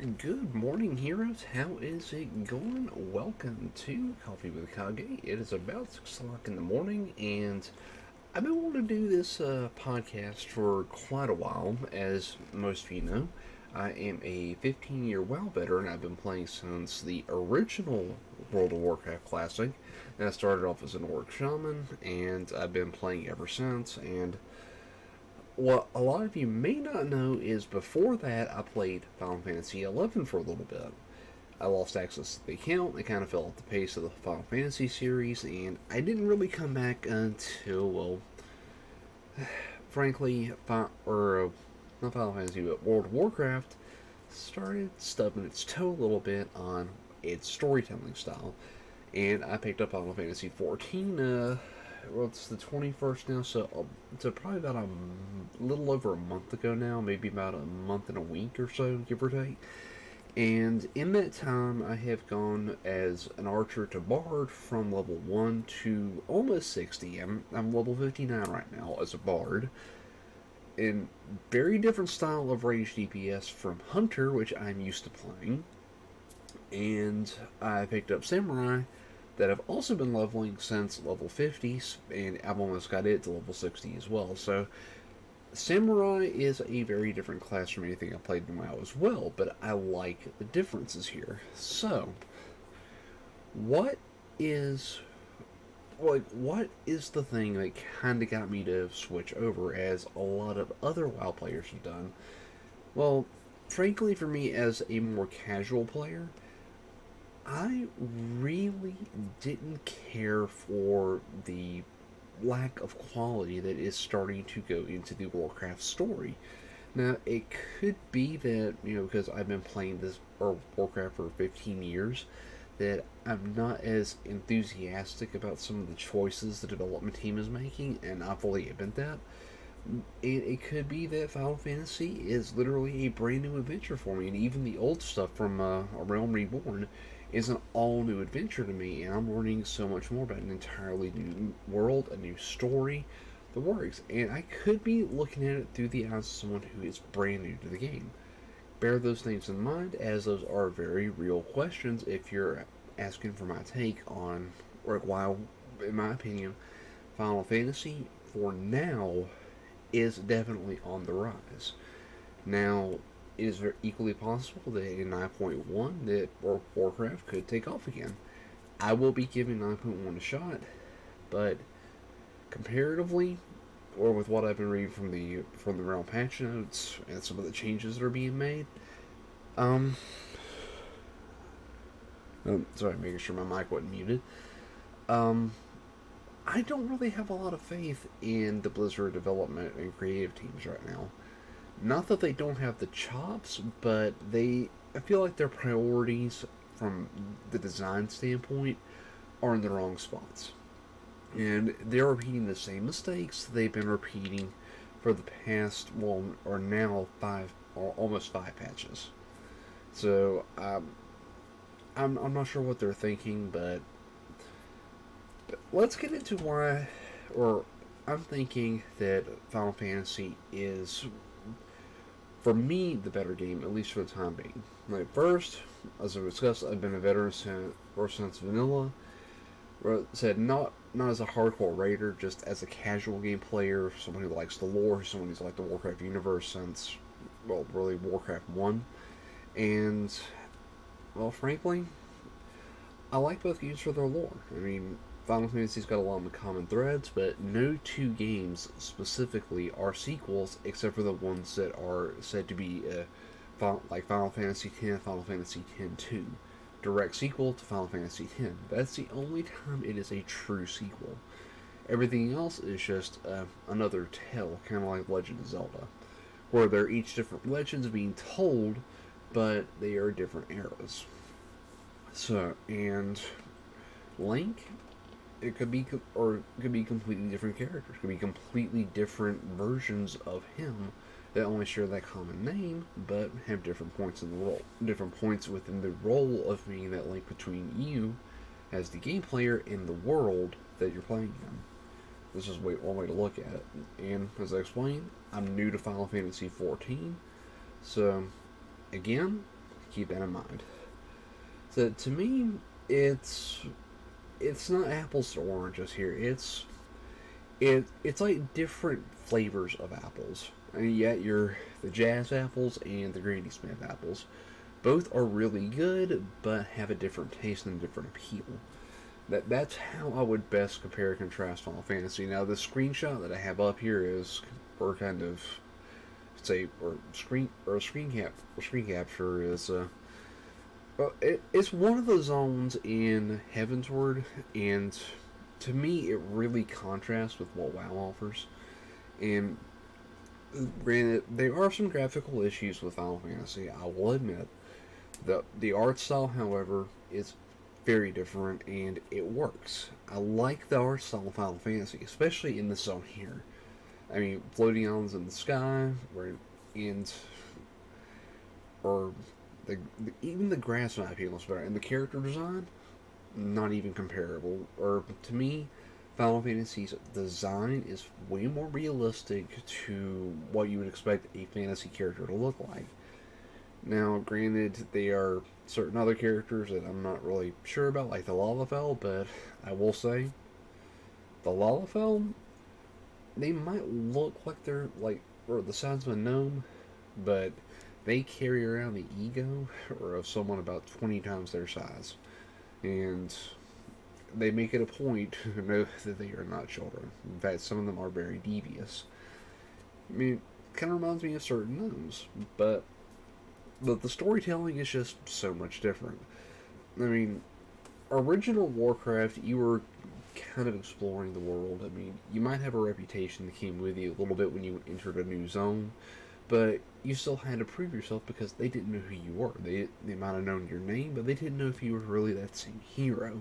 Good morning, heroes. How is it going? Welcome to Coffee with Kage. It is about 6 o'clock in the morning, and I've been wanting to do this podcast for quite a while. As most of you know, I am a 15-year WoW veteran. I've been playing since the original World of Warcraft Classic. And I started off as an Orc Shaman, and I've been playing ever since, and what a lot of you may not know is before that, I played Final Fantasy XI for a little bit. I lost access to the account, I kind of fell off the pace of the Final Fantasy series, and I didn't really come back until, well, frankly, not Final Fantasy, but World of Warcraft started stubbing its toe a little bit on its storytelling style. And I picked up Final Fantasy XIV, it's the 21st now, so probably about a little over a month ago now, maybe about a month and a week or so, give or take. And in that time, I have gone as an archer to bard from level 1 to almost 60. I'm level 59 right now as a bard. In very different style of ranged DPS from hunter, which I'm used to playing. And I picked up samurai that I've also been leveling since level 50, and I've almost got it to level 60 as well. So, Samurai is a very different class from anything I've played in WoW as well, but I like the differences here. So, what is what is the thing that kind of got me to switch over, as a lot of other WoW players have done? Well, frankly, for me as a more casual player, I really didn't care for the lack of quality that is starting to go into the Warcraft story. Now, it could be that, because I've been playing this or Warcraft for 15 years, that I'm not as enthusiastic about some of the choices the development team is making, and I fully admit that. It could be that Final Fantasy is literally a brand new adventure for me, and even the old stuff from A Realm Reborn is an all new adventure to me, and I'm learning so much more about an entirely new world, a new story, the works. And I could be looking at it through the eyes of someone who is brand new to the game. Bear those things in mind, as those are very real questions if you're asking for my take on, or why, in my opinion, Final Fantasy, for now, is definitely on the rise. Now, it is equally possible that in 9.1 that Warcraft could take off again. I will be giving 9.1 a shot, but comparatively, or with what I've been reading from the Realm patch notes and some of the changes that are being made, sorry, making sure my mic wasn't muted. I don't really have a lot of faith in the Blizzard development and creative teams right now. Not that they don't have the chops, but I feel like their priorities from the design standpoint are in the wrong spots. And they're repeating the same mistakes they've been repeating for the past, well, or now almost five patches. So, I'm not sure what they're thinking, but let's get into why, or I'm thinking that Final Fantasy is, for me, the better game, at least for the time being. Like, first, as I discussed, I've been a veteran since vanilla. Said not as a hardcore raider, just as a casual game player, someone who likes the lore, someone who's liked the Warcraft universe since, well, really Warcraft 1. And, well, frankly, I like both games for their lore. I mean, Final Fantasy's got a lot of common threads, but no two games specifically are sequels except for the ones that are said to be like Final Fantasy X, Final Fantasy X-2. Direct sequel to Final Fantasy X. That's the only time it is a true sequel. Everything else is just another tale, kind of like Legend of Zelda, where they're each different legends being told, but they are different eras. So, and Link, it could be completely different characters. It could be completely different versions of him that only share that common name, but have different points in the role, different points within the role of being that link between you, as the game player, and the world that you're playing in. This is one way to look at it. And as I explained, I'm new to Final Fantasy XIV, so again, keep that in mind. So to me, it's it's not apples to oranges here. It's like different flavors of apples. And yet you're the Jazz apples and the Granny Smith apples. Both are really good, but have a different taste and a different appeal. That's how I would best compare and contrast Final Fantasy. Now the screenshot that I have up here is, or kind of say, or screen capture is it's one of the zones in Heavensward, and to me it really contrasts with what WoW offers. And granted, there are some graphical issues with Final Fantasy, I will admit. The art style, however, is very different and it works. I like the art style of Final Fantasy, especially in this zone here. I mean, floating islands in the sky, and or even the grass might be almost better, and the character design, not even comparable. Or to me, Final Fantasy's design is way more realistic to what you would expect a fantasy character to look like. Now, granted, there are certain other characters that I'm not really sure about, like the Lalafell, but I will say, the Lalafell, they might look like they're like, or the size of a gnome, but they carry around the ego or of someone about 20 times their size. And they make it a point to know that they are not children. In fact, some of them are very devious. I mean, it kind of reminds me of certain gnomes, but the storytelling is just so much different. I mean, original Warcraft, you were kind of exploring the world. I mean, you might have a reputation that came with you a little bit when you entered a new zone, but you still had to prove yourself because they didn't know who you were. They might have known your name, but they didn't know if you were really that same hero.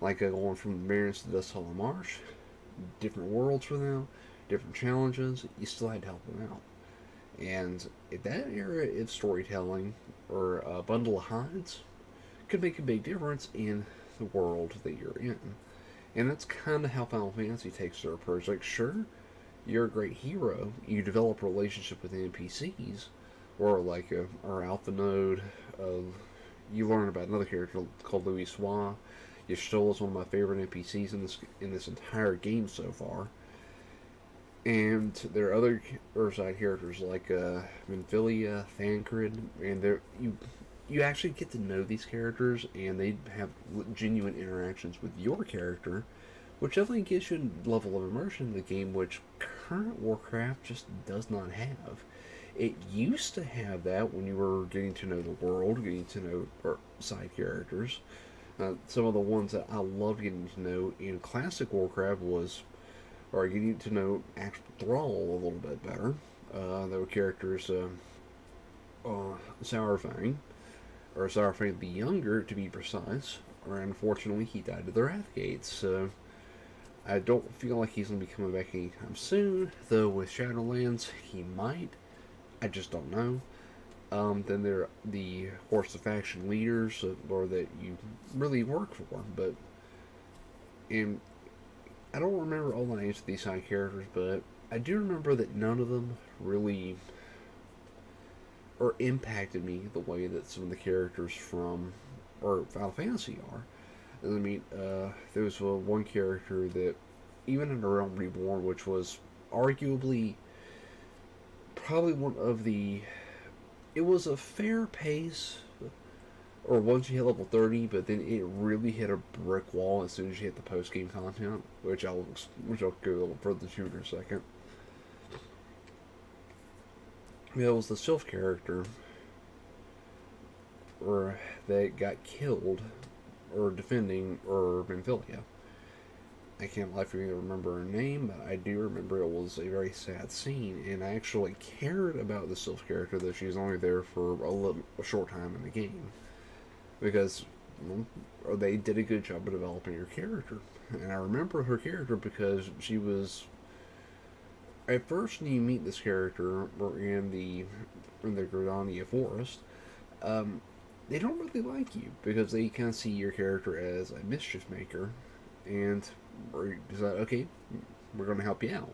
Like going from the Barrens to Dust Hollow Marsh, different worlds for them, different challenges. You still had to help them out. And in that era of storytelling, or a bundle of hides, could make a big difference in the world that you're in. And that's kind of how Final Fantasy takes their approach. Like, sure, you're a great hero, you develop a relationship with the NPCs, or like our alpha node, you learn about another character called Louis Soir. Yashtola is one of my favorite NPCs in this entire game so far. And there are other side characters like Minfilia, Thancred, and you actually get to know these characters, and they have genuine interactions with your character, which definitely gives you a level of immersion in the game which current Warcraft just does not have. It used to have that when you were getting to know the world, getting to know side characters. Some of the ones that I loved getting to know in classic Warcraft or getting to know actual Thrall a little bit better. There were characters, Sourfang, or Sourfang the Younger to be precise, or unfortunately he died of the Wrathgates, so I don't feel like he's going to be coming back anytime soon, though with Shadowlands he might, I just don't know. Then there are the Horse of Faction leaders, or that you really work for, but and I don't remember all the names of these side characters, but I do remember that none of them really or impacted me the way that some of the characters from or Final Fantasy are. I mean, there was one character that, even in A Realm Reborn, which was arguably probably one of the, it was a fair pace, or once you hit level 30, but then it really hit a brick wall as soon as you hit the post-game content, which I'll go a little further to in a second. Yeah, it was the Sylph character, or that got killed, or defending, or Minfilia. I can't lie for you to remember her name, but I do remember it was a very sad scene, and I actually cared about the Sylph character, though she was only there for a short time in the game. Because they did a good job of developing her character. And I remember her character because she was, at first when you meet this character in the Gridania forest, they don't really like you because they kind of see your character as a mischief maker, and decide, okay, we're going to help you out,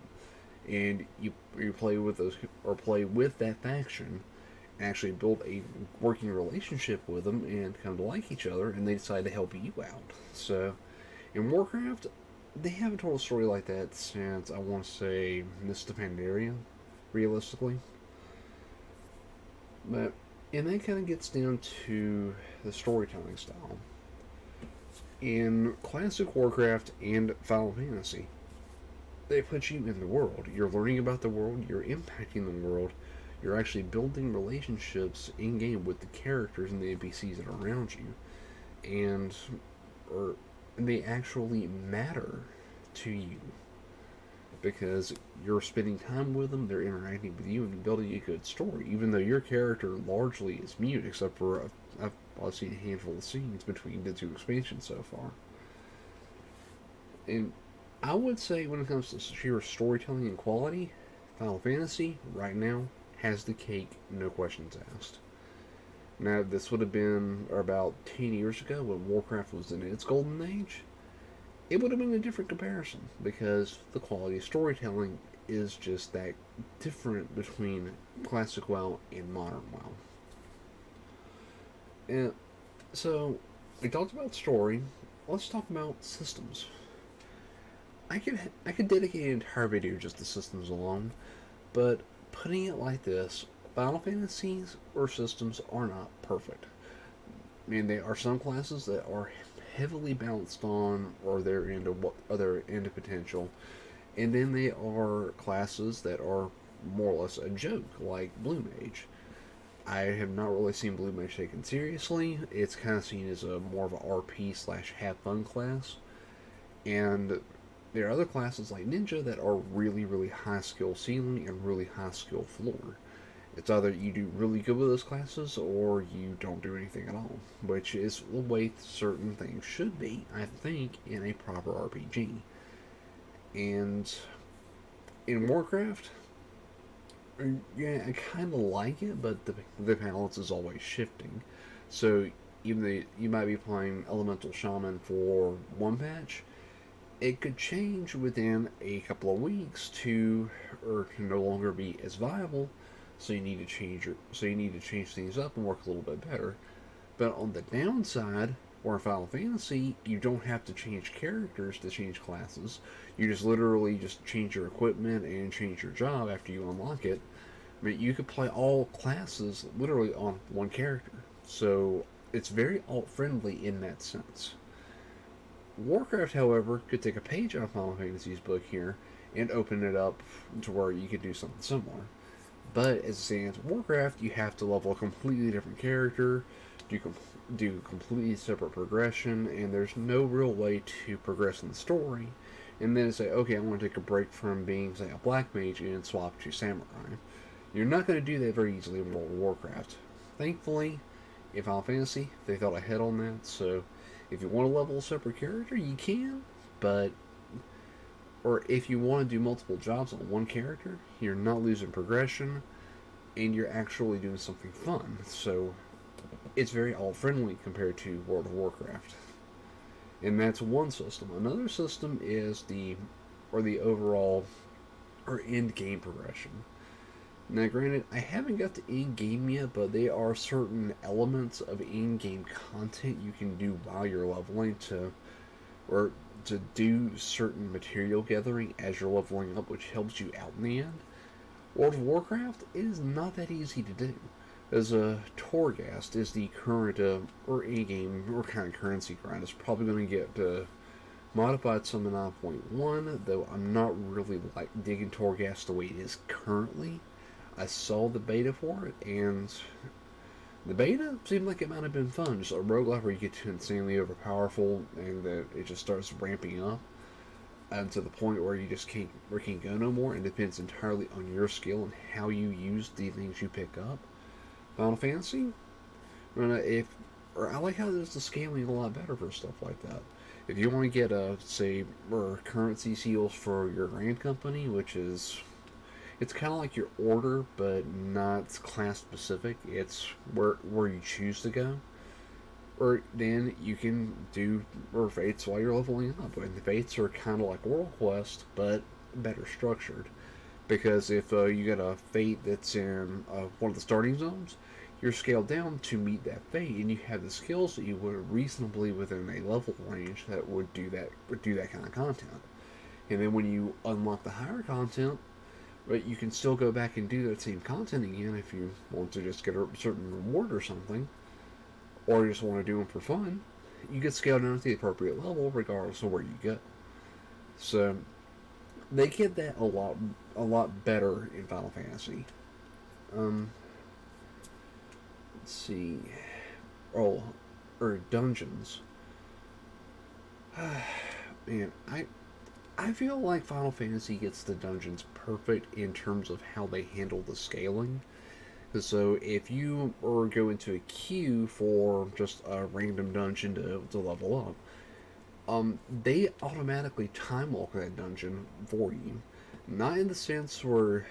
and you play with those, or play with that faction, actually build a working relationship with them and come to like each other, and they decide to help you out. So, in Warcraft, they haven't told a story like that since, I want to say, Mists of Pandaria, realistically. But, and that kind of gets down to the storytelling style. In classic Warcraft and Final Fantasy, they put you in the world. You're learning about the world, you're impacting the world, you're actually building relationships in game with the characters and the NPCs that are around you, and or they actually matter to you because you're spending time with them, they're interacting with you, and building a good story. Even though your character largely is mute, except for I've seen a handful of scenes between the two expansions so far. And I would say when it comes to sheer storytelling and quality, Final Fantasy right now has the cake, no questions asked. Now, this would have been about 10 years ago when Warcraft was in its golden age. It would have been a different comparison because the quality of storytelling is just that different between classic WoW and modern WoW. And so, we talked about story. Let's talk about systems. I could dedicate an entire video just to systems alone, but putting it like this, Final Fantasies or systems are not perfect. I mean, there are some classes that are heavily balanced on, or they're into what other into potential, and then they are classes that are more or less a joke, like Blue Mage. I have not really seen Blue Mage taken seriously. It's kind of seen as a more of a RP slash have fun class, and there are other classes like Ninja that are really, really high skill ceiling and really high skill floor. It's either you do really good with those classes or you don't do anything at all, which is the way certain things should be, I think, in a proper RPG. And in Warcraft, yeah, I kind of like it, but the balance is always shifting. So even though you might be playing Elemental Shaman for one patch, it could change within a couple of weeks to no longer be as viable. So you need to change things up and work a little bit better. But on the downside, or in Final Fantasy, you don't have to change characters to change classes. You just literally just change your equipment and change your job after you unlock it. But you could play all classes literally on one character. So it's very alt-friendly in that sense. Warcraft, however, could take a page out of Final Fantasy's book here and open it up to where you could do something similar. But as it stands, Warcraft, you have to level a completely different character, do completely separate progression, and there's no real way to progress in the story. And then say, okay, I want to take a break from being, say, a black mage and swap to samurai. You're not going to do that very easily in World of Warcraft. Thankfully, in Final Fantasy, they thought ahead on that, so if you want to level a separate character, you can, but or if you want to do multiple jobs on one character, you're not losing progression, and you're actually doing something fun. So it's very alt-friendly compared to World of Warcraft. And that's one system. Another system is the overall or end game progression. Now, granted, I haven't got to end game yet, but there are certain elements of end game content you can do while you're leveling to do certain material gathering as you're leveling up, which helps you out in the end. World of Warcraft is not that easy to do. As a Torghast is the current or in-game or kind of currency grind. It's probably going to get modified some in 9.1, though I'm not really like digging Torghast the way it is currently. I saw the beta for it, and the beta seemed like it might have been fun. Just a roguelike where you get too insanely overpowerful, and it just starts ramping up to the point where you just can't go no more, and it depends entirely on your skill and how you use the things you pick up. Final Fantasy, I like how there's the scaling a lot better for stuff like that. If you want to get say currency seals for your Grand Company, which is it's kind of like your order, but not class specific. It's where you choose to go. Or then you can do fates while you're leveling up. And the fates are kind of like World Quest, but better structured. Because if you get a fate that's in one of the starting zones, you're scaled down to meet that fate, and you have the skills that you would reasonably within a level range that would do that kind of content. And then when you unlock the higher content, but you can still go back and do that same content again if you want to just get a certain reward or something, or you just want to do them for fun. You get scaled down to the appropriate level regardless of where you go. So they get that a lot better in Final Fantasy. Um, let's see. Oh, or dungeons. Man, I feel like Final Fantasy gets the dungeons perfect in terms of how they handle the scaling. So if you or go into a queue for just a random dungeon to level up, they automatically time walk that dungeon for you. Not in the sense where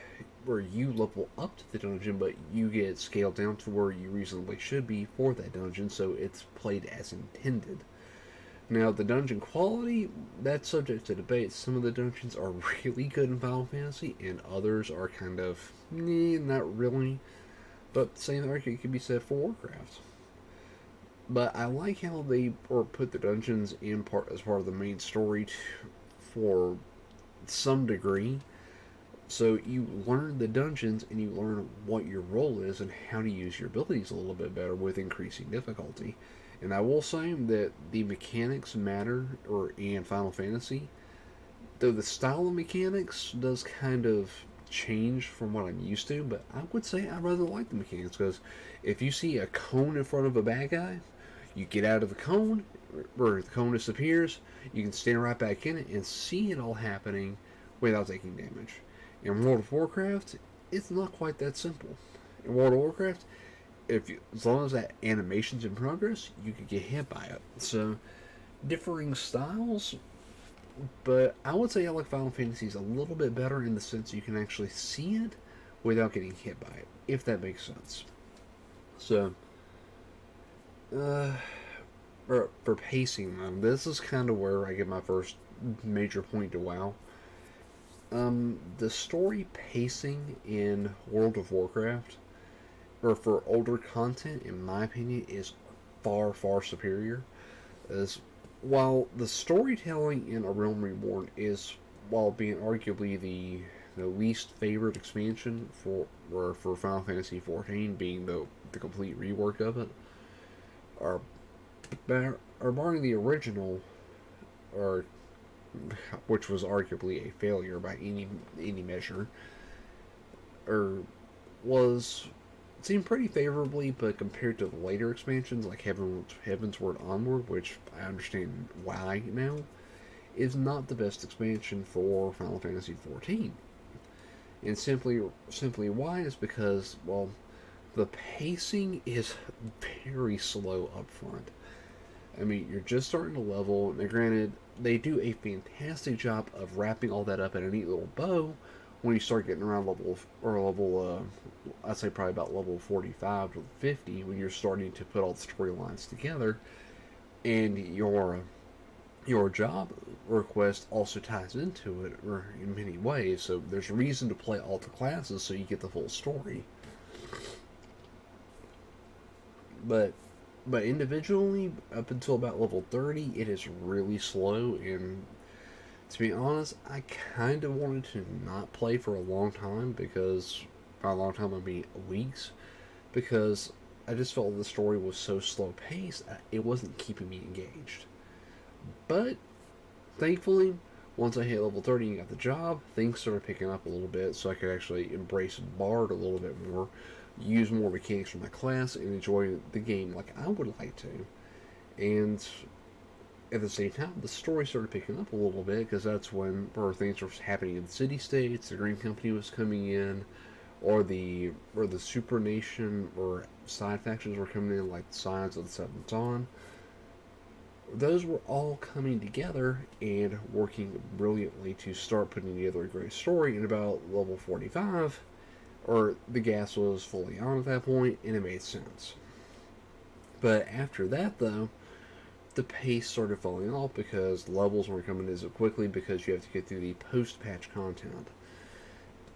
you level up to the dungeon, but you get scaled down to where you reasonably should be for that dungeon, so it's played as intended. Now, the dungeon quality, that's subject to debate. Some of the dungeons are really good in Final Fantasy, and others are kind of, not really. But the same argument can be said for Warcraft. But I like how they or put the dungeons in part as part of the main story for some degree. So you learn the dungeons and you learn what your role is and how to use your abilities a little bit better with increasing difficulty. And I will say that the mechanics matter or in Final Fantasy, though the style of mechanics does kind of change from what I'm used to, but I would say I rather like the mechanics because if you see a cone in front of a bad guy, you get out of the cone, or the cone disappears, you can stand right back in it and see it all happening without taking damage. In World of Warcraft, it's not quite that simple. In World of Warcraft, as long as that animation's in progress, you could get hit by it. So, differing styles, but I would say I like Final Fantasy's a little bit better in the sense you can actually see it without getting hit by it, if that makes sense. So, for pacing, this is kind of where I get my first major point to WoW. The story pacing in World of Warcraft, or for older content, in my opinion, is far, far superior. As while the storytelling in A Realm Reborn is, while being arguably the least favorite expansion for Final Fantasy XIV, being the complete rework of it, are barring the original, or which was arguably a failure by any measure, or was seen pretty favorably, but compared to the later expansions like Heavensward Onward, which I understand why now, is not the best expansion for Final Fantasy XIV. And simply why is because, well, the pacing is very slow up front. I mean, you're just starting to level. Now, granted, they do a fantastic job of wrapping all that up in a neat little bow when you start getting around I'd say probably about level 45 to 50, when you're starting to put all the storylines together, and your job request also ties into it, or in many ways. So there's a reason to play all the classes so you get the full story. But individually, up until about level 30, it is really slow, and to be honest, I kind of wanted to not play for a long time, because by a long time I mean weeks, because I just felt the story was so slow paced, it wasn't keeping me engaged. But thankfully, once I hit level 30 and got the job, things started picking up a little bit, so I could actually embrace Bard a little bit more, use more mechanics from my class, and enjoy the game like I would like to. And at the same time, the story started picking up a little bit, because that's when things were happening in the city-states, the Green Company was coming in, or the Super Nation or side factions were coming in, like the Scions of the Seventh Dawn. Those were all coming together and working brilliantly to start putting together a great story. In about level 45, or the gas was fully on at that point, and it made sense. But after that, though, the pace started falling off because levels weren't coming as quickly, because you have to get through the post-patch content.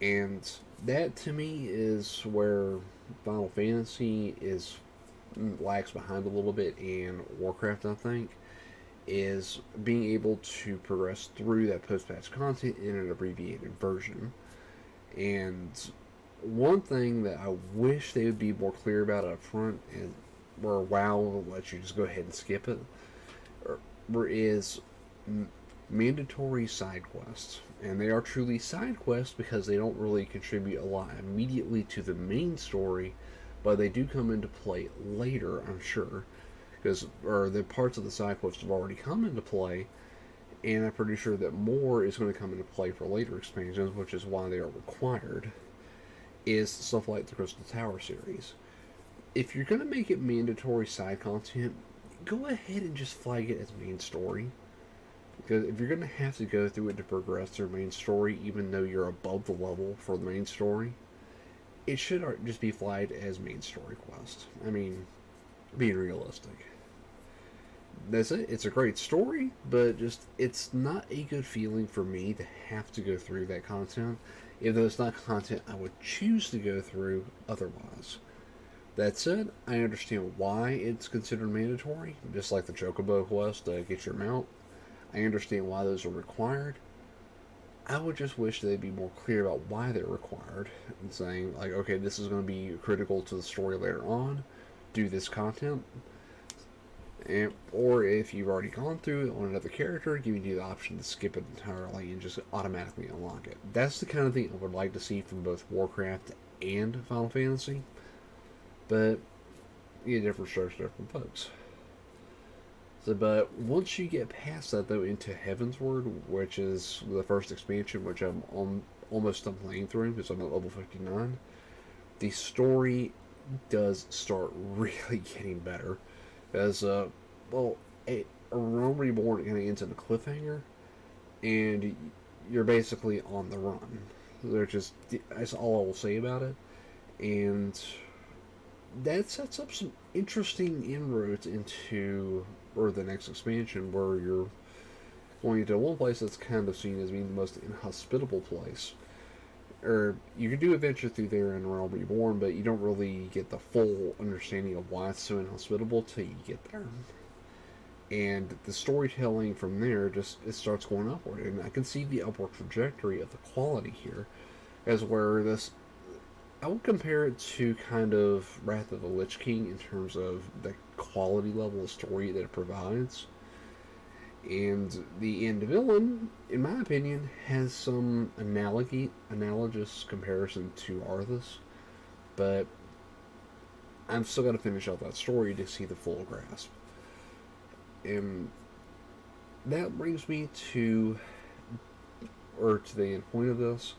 And that to me is where Final Fantasy is lags behind a little bit in Warcraft, I think, is being able to progress through that post-patch content in an abbreviated version. And one thing that I wish they would be more clear about up front, and where WoW will let you just go ahead and skip it, is mandatory side quests. And they are truly side quests because they don't really contribute a lot immediately to the main story, but they do come into play later, I'm sure. Because or the parts of the side quests have already come into play, and I'm pretty sure that more is going to come into play for later expansions, which is why they are required. Is stuff like the Crystal Tower series. If you're going to make it mandatory side content, go ahead and just flag it as main story. Because if you're going to have to go through it to progress their main story, even though you're above the level for the main story, it should just be flagged as main story quest. I mean, being realistic. That's it. It's a great story, but just it's not a good feeling for me to have to go through that content, even though it's not content I would choose to go through otherwise. That said, I understand why it's considered mandatory, just like the Chocobo quest to get your mount. I understand why those are required. I would just wish they'd be more clear about why they're required and saying, like, okay, this is going to be critical to the story later on. Do this content. Or if you've already gone through it on another character, giving you the option to skip it entirely and just automatically unlock it. That's the kind of thing I would like to see from both Warcraft and Final Fantasy. But, yeah, different strokes, different folks. So, but once you get past that, though, into Heavensward, which is the first expansion, which I'm almost done playing through because I'm at level 59, the story does start really getting better. As, a Realm Reborn kind of ends in a cliffhanger, and you're basically on the run. That's all I will say about it. And that sets up some interesting inroads into the next expansion, where you're going to one place that's kind of seen as being the most inhospitable place. Or you can do adventure through there in Realm Reborn, but you don't really get the full understanding of why it's so inhospitable till you get there. And the storytelling from there it starts going upward, and I can see the upward trajectory of the quality here, as where this I would compare it to kind of Wrath of the Lich King in terms of the quality level of story that it provides. And the end villain, in my opinion, has some analogous comparison to Arthas, but I'm still going to finish out that story to see the full grasp. And that brings me to the end point of this.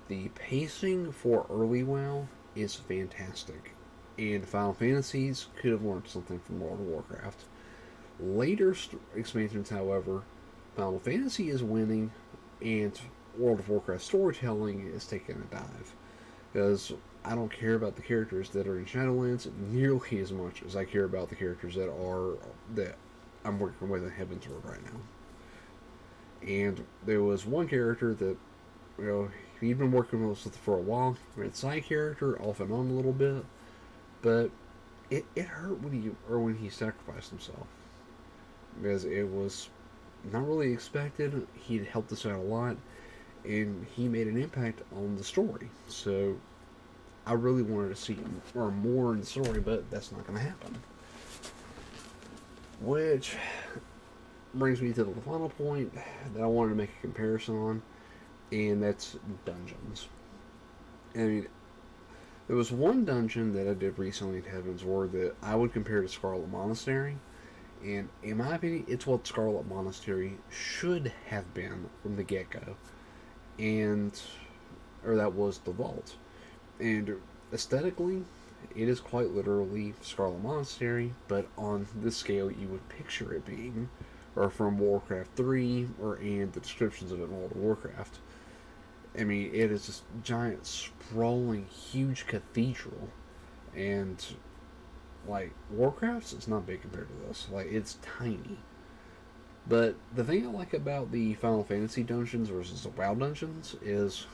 The pacing for early WoW is fantastic, and Final Fantasies could have learned something from World of Warcraft. Later expansions, however, Final Fantasy is winning, and World of Warcraft storytelling is taking a dive. Because I don't care about the characters that are in Shadowlands nearly as much as I care about the characters that I'm working with in Heavensward right now. And there was one character that, he'd been working with us for a while. We had side character off and on a little bit, but it hurt when he sacrificed himself, because it was not really expected. He'd helped us out a lot, and he made an impact on the story. So I really wanted to see more in the story, but that's not going to happen. Which brings me to the final point that I wanted to make a comparison on, and that's dungeons. I mean, there was one dungeon that I did recently in Heavensward that I would compare to Scarlet Monastery, and in my opinion, it's what Scarlet Monastery should have been from the get-go. Or that was the Vault. And aesthetically, it is quite literally Scarlet Monastery, but on the scale you would picture it being, or from Warcraft 3, and the descriptions of it in World of Warcraft. I mean, it is this giant, sprawling, huge cathedral, and, Warcraft's, it's not big compared to this. It's tiny. But the thing I like about the Final Fantasy dungeons versus the WoW dungeons is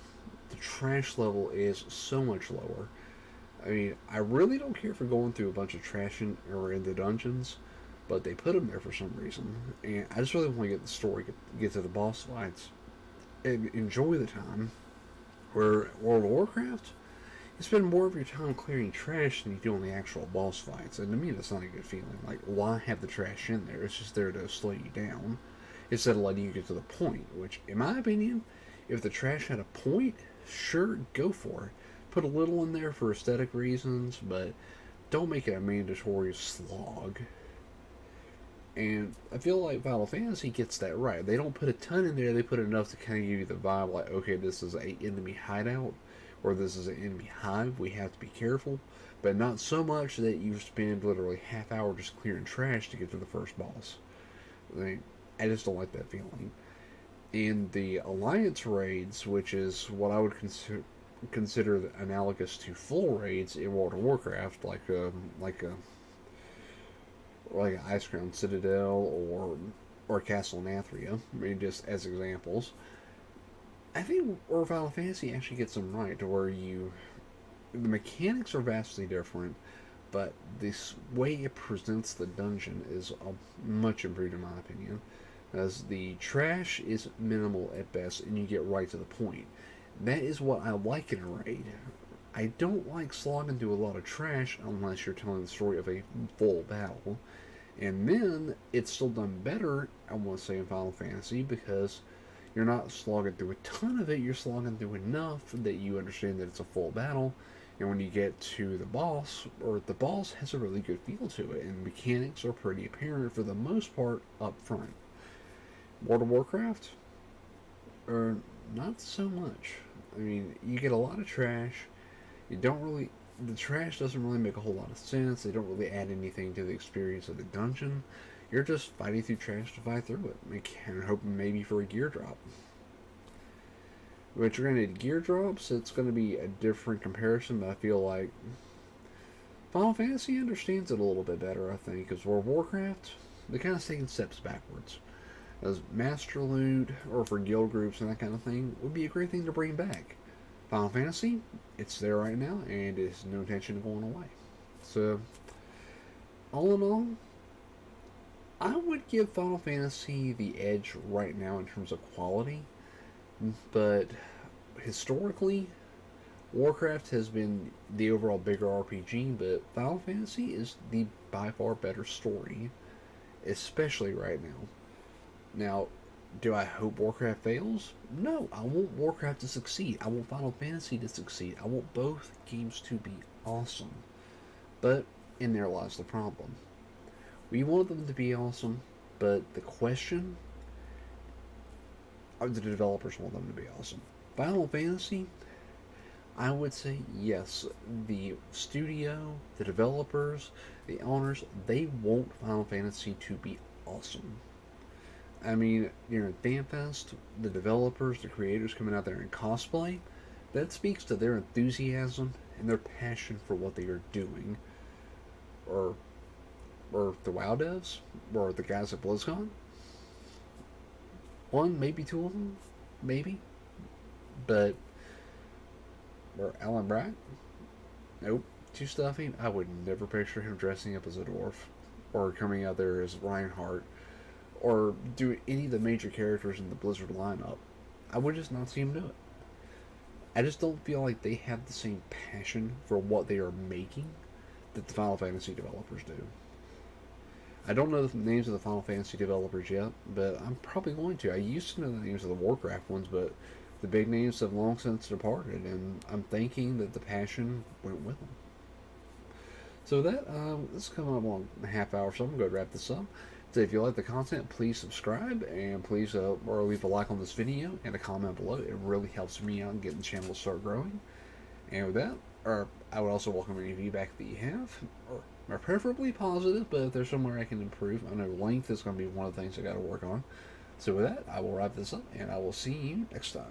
the trash level is so much lower. I mean, I really don't care for going through a bunch of trash in the dungeons, but they put them there for some reason. And I just really want to get the story, get to the boss fights, and enjoy the time. Where World of Warcraft, you spend more of your time clearing trash than you do on the actual boss fights. And to me, that's not a good feeling. Like, why have the trash in there? It's just there to slow you down instead of letting you get to the point. Which, in my opinion, if the trash had a point, sure, go for it. Put a little in there for aesthetic reasons, but don't make it a mandatory slog. And I feel like Final Fantasy gets that right. They don't put a ton in there, they put enough to kind of give you the vibe like, okay, this is a enemy hideout, or this is an enemy hive, we have to be careful, but not so much that you spend literally half hour just clearing trash to get to the first boss. I just don't like that feeling. In the Alliance raids, which is what I would consider analogous to full raids in World of Warcraft, like Icecrown Citadel or Castle Nathria, I mean, just as examples. I think Final Fantasy actually gets them right, to where the mechanics are vastly different, but this way it presents the dungeon is much improved in my opinion, as the trash is minimal at best, and you get right to the point. That is what I like in a raid. I don't like slogging through a lot of trash unless you're telling the story of a full battle. And then it's still done better, I want to say, in Final Fantasy, because you're not slogging through a ton of it, you're slogging through enough that you understand that it's a full battle. And when you get to the boss has a really good feel to it, and mechanics are pretty apparent for the most part up front. World of Warcraft, or not so much. I mean, you get a lot of trash. The trash doesn't really make a whole lot of sense. They don't really add anything to the experience of the dungeon. You're just fighting through trash to fight through it, and hoping maybe for a gear drop. But you're going to gear drops, it's going to be a different comparison, but I feel like Final Fantasy understands it a little bit better, I think, because World of Warcraft, they're kind of taking steps backwards. As Master Loot, or for guild groups and that kind of thing, would be a great thing to bring back. Final Fantasy, it's there right now, and it's no intention of going away. So, all in all, I would give Final Fantasy the edge right now in terms of quality, but historically, Warcraft has been the overall bigger RPG, but Final Fantasy is the by far better story, especially right now. Now, do I hope Warcraft fails? No, I want Warcraft to succeed. I want Final Fantasy to succeed. I want both games to be awesome. But, in there lies the problem. We want them to be awesome, but the question, the developers want them to be awesome. Final Fantasy, I would say yes. The studio, the developers, the owners, they want Final Fantasy to be awesome. I mean, FanFest, the developers, the creators coming out there in cosplay, that speaks to their enthusiasm and their passion for what they are doing. Or the WoW devs, or the guys at BlizzCon. One, maybe two of them, maybe. But, or Alan Brack? Nope, too stuffy. I would never picture him dressing up as a dwarf, or coming out there as Reinhardt, or do any of the major characters in the Blizzard lineup. I would just not see him do it. I just don't feel like they have the same passion for what they are making that the Final Fantasy developers do. I don't know the names of the Final Fantasy developers yet, but I'm probably going to. I used to know the names of the Warcraft ones, but the big names have long since departed, and I'm thinking that the passion went with them. So that, this is coming up on a half hour, so I'm going to go wrap this up. So if you like the content, please subscribe, and please or leave a like on this video and a comment below. It really helps me out in getting the channel to start growing. And with that, I would also welcome any feedback that you have, or preferably positive, but if there's somewhere I can improve, I know length is going to be one of the things I got to work on. So with that, I will wrap this up, and I will see you next time.